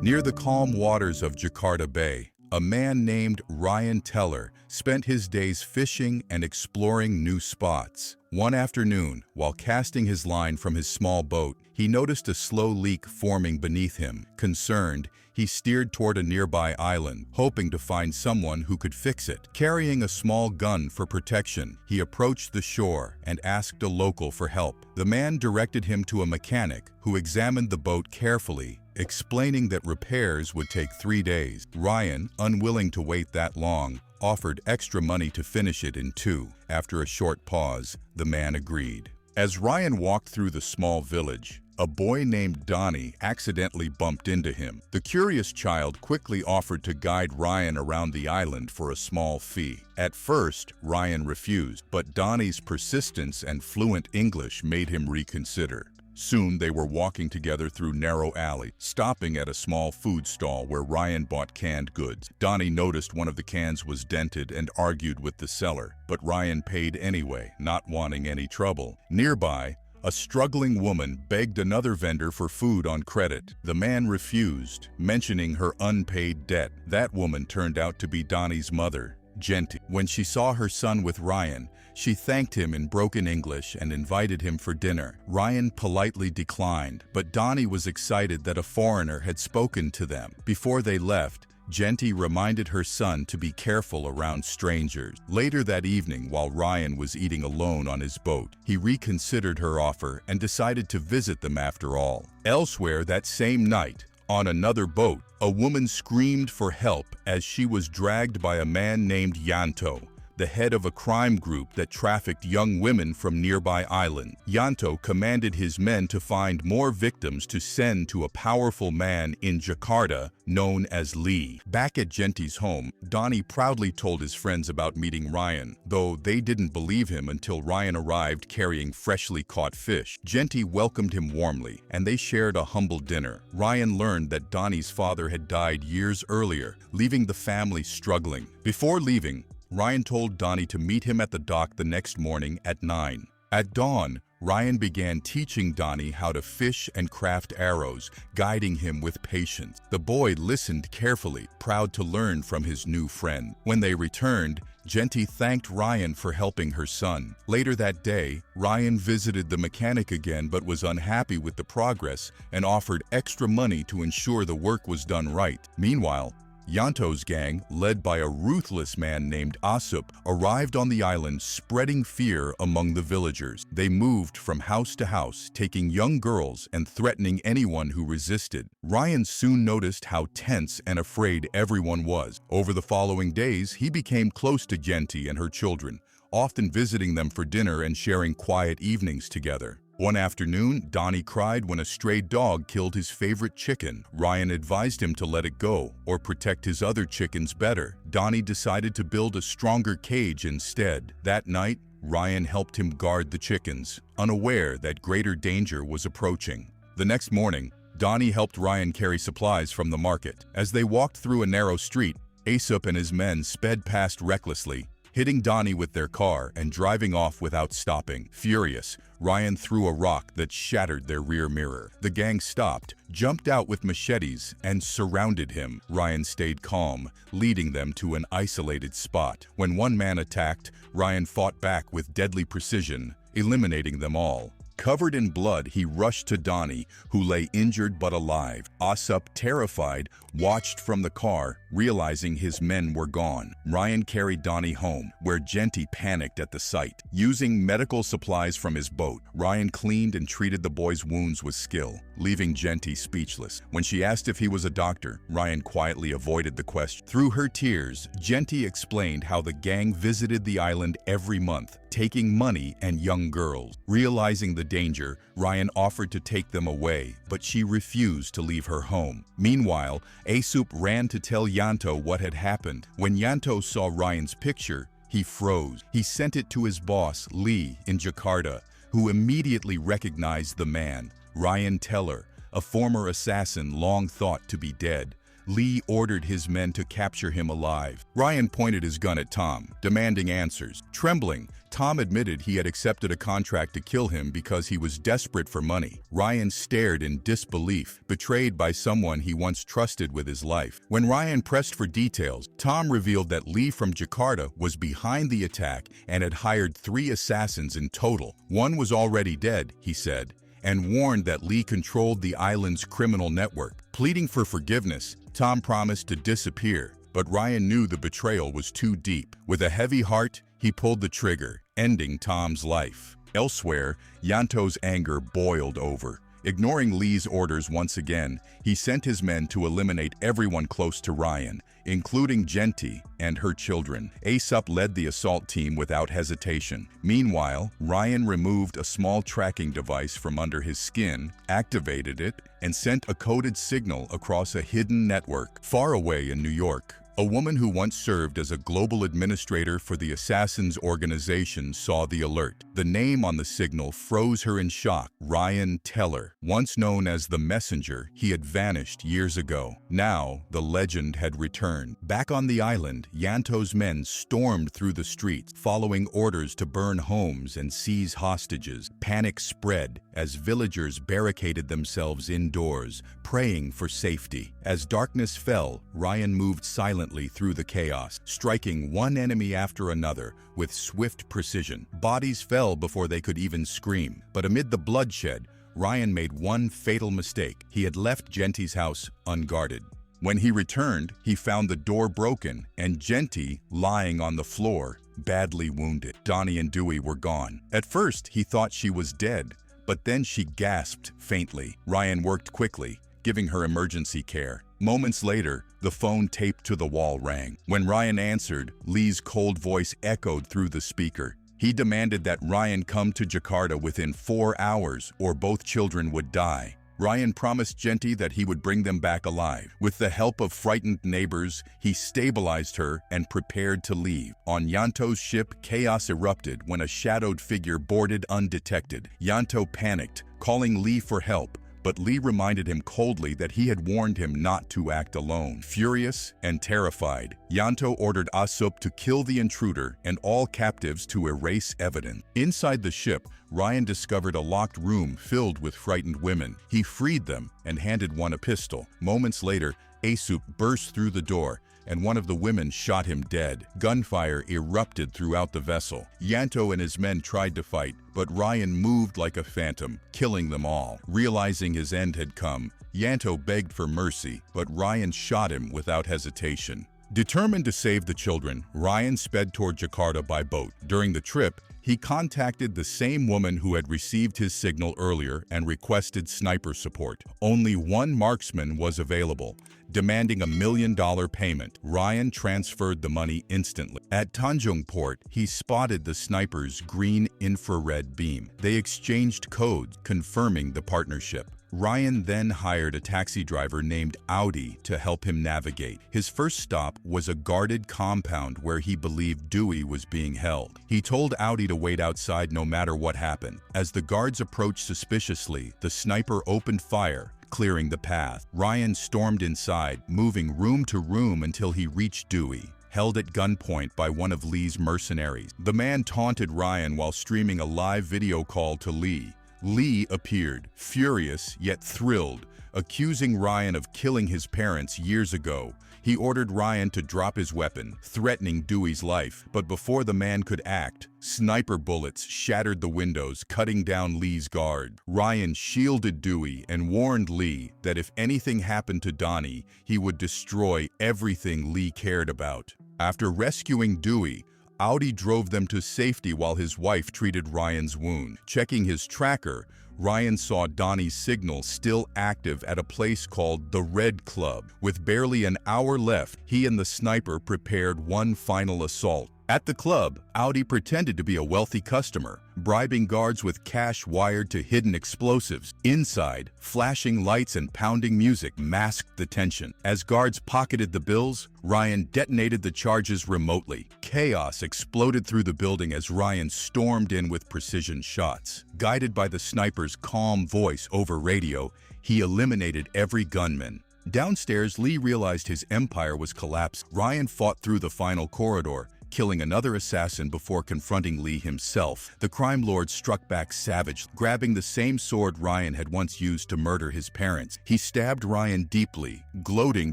Near the calm waters of Jakarta Bay, a man named Ryan Teller spent his days fishing and exploring new spots. One afternoon, while casting his line from his small boat, he noticed a slow leak forming beneath him. Concerned, he steered toward a nearby island, hoping to find someone who could fix it. Carrying a small gun for protection, he approached the shore and asked a local for help. The man directed him to a mechanic who examined the boat carefully, explaining that repairs would take 3 days. Ryan, unwilling to wait that long, offered extra money to finish it in 2. After a short pause, the man agreed. As Ryan walked through the small village, a boy named Donnie accidentally bumped into him. The curious child quickly offered to guide Ryan around the island for a small fee. At first, Ryan refused, but Donnie's persistence and fluent English made him reconsider. Soon they were walking together through narrow alley, stopping at a small food stall where Ryan bought canned goods. Donnie noticed one of the cans was dented and argued with the seller, but Ryan paid anyway, not wanting any trouble. Nearby, a struggling woman begged another vendor for food on credit. The man refused, mentioning her unpaid debt. That woman turned out to be Donnie's mother, Jenty. When she saw her son with Ryan, she thanked him in broken English and invited him for dinner. Ryan politely declined, but Donnie was excited that a foreigner had spoken to them. Before they left, Jenty reminded her son to be careful around strangers. Later that evening, while Ryan was eating alone on his boat, he reconsidered her offer and decided to visit them after all. Elsewhere that same night, on another boat, a woman screamed for help as she was dragged by a man named Yanto, the head of a crime group that trafficked young women from nearby islands. Yanto commanded his men to find more victims to send to a powerful man in Jakarta known as Lee. Back at Jenty's home, Donnie proudly told his friends about meeting Ryan, though they didn't believe him until Ryan arrived carrying freshly caught fish. Jenty welcomed him warmly, and they shared a humble dinner. Ryan learned that Donnie's father had died years earlier, leaving the family struggling. Before leaving, Ryan told Donnie to meet him at the dock the next morning at 9. At dawn, Ryan began teaching Donnie how to fish and craft arrows, guiding him with patience. The boy listened carefully, proud to learn from his new friend. When they returned, Jenty thanked Ryan for helping her son. Later that day, Ryan visited the mechanic again but was unhappy with the progress and offered extra money to ensure the work was done right. Meanwhile, Yanto's gang, led by a ruthless man named Asup, arrived on the island, spreading fear among the villagers. They moved from house to house, taking young girls and threatening anyone who resisted. Ryan soon noticed how tense and afraid everyone was. Over the following days, he became close to Jenty and her children, often visiting them for dinner and sharing quiet evenings together. One afternoon, Donnie cried when a stray dog killed his favorite chicken. Ryan advised him to let it go or protect his other chickens better. Donnie decided to build a stronger cage instead. That night, Ryan helped him guard the chickens, unaware that greater danger was approaching. The next morning, Donnie helped Ryan carry supplies from the market. As they walked through a narrow street, Asup and his men sped past recklessly, hitting Donnie with their car and driving off without stopping. Furious, Ryan threw a rock that shattered their rear mirror. The gang stopped, jumped out with machetes, and surrounded him. Ryan stayed calm, leading them to an isolated spot. When one man attacked, Ryan fought back with deadly precision, eliminating them all. Covered in blood, he rushed to Donnie, who lay injured but alive. Asup, terrified, watched from the car, realizing his men were gone. Ryan carried Donnie home, where Jenty panicked at the sight. Using medical supplies from his boat, Ryan cleaned and treated the boy's wounds with skill, leaving Jenty speechless. When she asked if he was a doctor, Ryan quietly avoided the question. Through her tears, Jenty explained how the gang visited the island every month, taking money and young girls. Realizing the danger, Ryan offered to take them away, but she refused to leave her home. Meanwhile, Asup ran to tell Yanto what had happened. When Yanto saw Ryan's picture, he froze. He sent it to his boss, Lee, in Jakarta, who immediately recognized the man, Ryan Teller, a former assassin long thought to be dead. Lee ordered his men to capture him alive. Ryan pointed his gun at Tom, demanding answers. Trembling, Tom admitted he had accepted a contract to kill him because he was desperate for money. Ryan stared in disbelief, betrayed by someone he once trusted with his life. When Ryan pressed for details, Tom revealed that Lee from Jakarta was behind the attack and had hired 3 assassins in total. One was already dead, he said, and warned that Lee controlled the island's criminal network. Pleading for forgiveness, Tom promised to disappear, but Ryan knew the betrayal was too deep. With a heavy heart, he pulled the trigger, ending Tom's life. Elsewhere, Yanto's anger boiled over. Ignoring Lee's orders once again, he sent his men to eliminate everyone close to Ryan, including Genti and her children. Aesop led the assault team without hesitation. Meanwhile, Ryan removed a small tracking device from under his skin, activated it, and sent a coded signal across a hidden network. Far away in New York, a woman who once served as a global administrator for the Assassins organization saw the alert. The name on the signal froze her in shock. Ryan Teller. Once known as the Messenger, he had vanished years ago. Now, the legend had returned. Back on the island, Yanto's men stormed through the streets, following orders to burn homes and seize hostages. Panic spread as villagers barricaded themselves indoors, praying for safety. As darkness fell, Ryan moved silently through the chaos, striking one enemy after another with swift precision. Bodies fell before they could even scream. But amid the bloodshed, Ryan made one fatal mistake. He had left Genti's house unguarded. When he returned, he found the door broken and Genti lying on the floor, badly wounded. Donnie and Dewey were gone. At first, he thought she was dead, but then she gasped faintly. Ryan worked quickly, giving her emergency care. Moments later, the phone taped to the wall rang. When Ryan answered, Lee's cold voice echoed through the speaker. He demanded that Ryan come to Jakarta within 4 hours or both children would die. Ryan promised Genti that he would bring them back alive. With the help of frightened neighbors, he stabilized her and prepared to leave. On Yanto's ship, chaos erupted when a shadowed figure boarded undetected. Yanto panicked, calling Lee for help, but Lee reminded him coldly that he had warned him not to act alone. Furious and terrified, Yanto ordered Asup to kill the intruder and all captives to erase evidence. Inside the ship, Ryan discovered a locked room filled with frightened women. He freed them and handed one a pistol. Moments later, Asup burst through the door, and one of the women shot him dead. Gunfire erupted throughout the vessel. Yanto and his men tried to fight, but Ryan moved like a phantom, killing them all. Realizing his end had come, Yanto begged for mercy, but Ryan shot him without hesitation. Determined to save the children, Ryan sped toward Jakarta by boat. During the trip, he contacted the same woman who had received his signal earlier and requested sniper support. Only one marksman was available, demanding $1 million payment. Ryan transferred the money instantly. At Tanjung Port, he spotted the sniper's green infrared beam. They exchanged codes, confirming the partnership. Ryan then hired a taxi driver named Audi to help him navigate. His first stop was a guarded compound where he believed Dewey was being held. He told Audi to wait outside no matter what happened. As the guards approached suspiciously, the sniper opened fire, clearing the path. Ryan stormed inside, moving room to room until he reached Dewey, held at gunpoint by one of Lee's mercenaries. The man taunted Ryan while streaming a live video call to Lee. Lee appeared, furious yet thrilled, accusing Ryan of killing his parents years ago. He ordered Ryan to drop his weapon, threatening Dewey's life. But before the man could act, sniper bullets shattered the windows, cutting down Lee's guard. Ryan shielded Dewey and warned Lee that if anything happened to Donnie, he would destroy everything Lee cared about. After rescuing Dewey, Audi drove them to safety while his wife treated Ryan's wound. Checking his tracker, Ryan saw Donnie's signal still active at a place called the Red Club. With barely an hour left, he and the sniper prepared one final assault. At the club, Audi pretended to be a wealthy customer, bribing guards with cash wired to hidden explosives. Inside, flashing lights and pounding music masked the tension. As guards pocketed the bills, Ryan detonated the charges remotely. Chaos exploded through the building as Ryan stormed in with precision shots. Guided by the sniper's calm voice over radio, he eliminated every gunman. Downstairs, Lee realized his empire was collapsed. Ryan fought through the final corridor, killing another assassin before confronting Lee himself. The crime lord struck back savagely, grabbing the same sword Ryan had once used to murder his parents. He stabbed Ryan deeply, gloating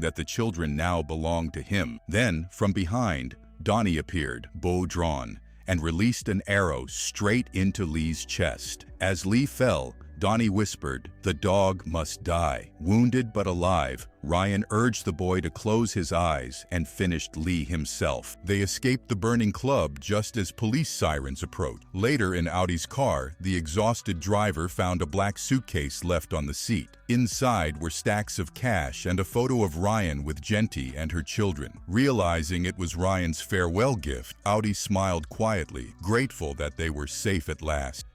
that the children now belonged to him. Then, from behind, Donnie appeared, bow drawn, and released an arrow straight into Lee's chest. As Lee fell, Donnie whispered, "The dog must die." Wounded but alive, Ryan urged the boy to close his eyes and finished Lee himself. They escaped the burning club just as police sirens approached. Later in Audi's car, the exhausted driver found a black suitcase left on the seat. Inside were stacks of cash and a photo of Ryan with Genty and her children. Realizing it was Ryan's farewell gift, Audi smiled quietly, grateful that they were safe at last.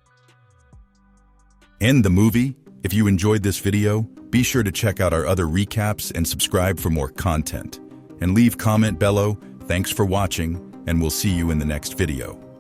End the movie? If you enjoyed this video, be sure to check out our other recaps and subscribe for more content. And leave comment below. Thanks for watching, and we'll see you in the next video.